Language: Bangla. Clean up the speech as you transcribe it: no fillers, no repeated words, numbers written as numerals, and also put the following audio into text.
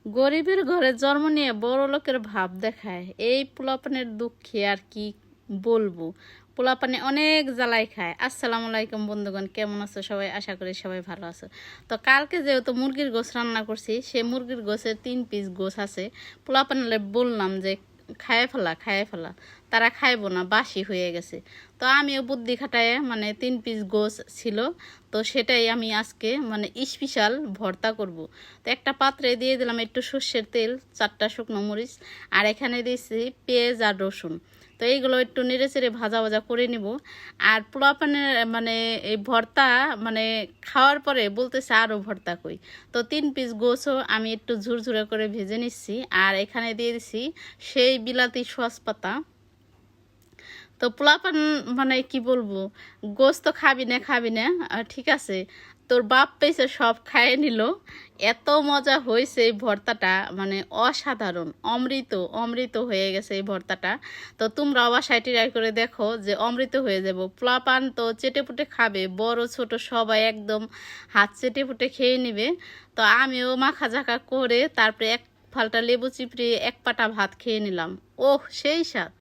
গরিবের ঘরে জন্ম নিয়ে বড় লোকের ভাব দেখায়, এই পোলাপানের দুঃখে আর কি বলবো। পোলাপানে অনেক জ্বালাই খায়। আসসালামু আলাইকুম বন্ধুগণ, কেমন আছো সবাই? আশা করি সবাই ভালো আছো। তো কালকে যেহেতু মুরগির গোশ রান্না করছি, সে মুরগির গোশের 3 পিস গোশ আছে। পোলাপানলে বললাম যে খায় ফেলা, তারা খাইবো না, বাসি হয়ে গেছে। তো আমিও বুদ্ধি খাটায় মানে 3 পিস গোশ ছিল, তো সেটাই আমি আজকে মানে স্পেশাল ভর্তা করব। তো একটা পাত্রে দিয়ে দিলাম একটু সর্ষের তেল, 4টা শুকনো মরিচ, আর এখানে দিয়েছি পেঁয়াজ আর রসুন। তো এইগুলো একটু নেড়ে চেড়ে ভাজা ভাজা করে নিব। আর পোলাপানের মানে এই ভর্তা মানে খাওয়ার পরে বলতেছে আরও ভর্তা কই। তো 3 পিস গোছও আমি একটু ঝুরঝুরে করে ভেজে নিচ্ছি। আর এখানে দিয়ে দিচ্ছি সেই বিলাতি সস পাতা। তো পোলাপান মানে কি বলবো, গোস্ত তো খাবি না, ঠিক আছে, তোর বাপ পেয়েছে সব খাইয়ে নিল। এত মজা হয়েছে এই ভর্তাটা, মানে অসাধারণ, অমৃত অমৃত হয়ে গেছে এই ভর্তাটা। তো তোমরাও বাসায় ট্রাই করে দেখো যে অমৃত হয়ে যাব। পোলাপান তো চেটেপুটে খাবে, বড় ছোট সবাই একদম হাত চেটেপুটে খেয়ে নিবে। তো আমিও মাখা ঝাঁকা করে তারপরে এক ফালটা লেবু চিপড়ে এক পাটা ভাত খেয়ে নিলাম। ওহ সেই স্বাদ।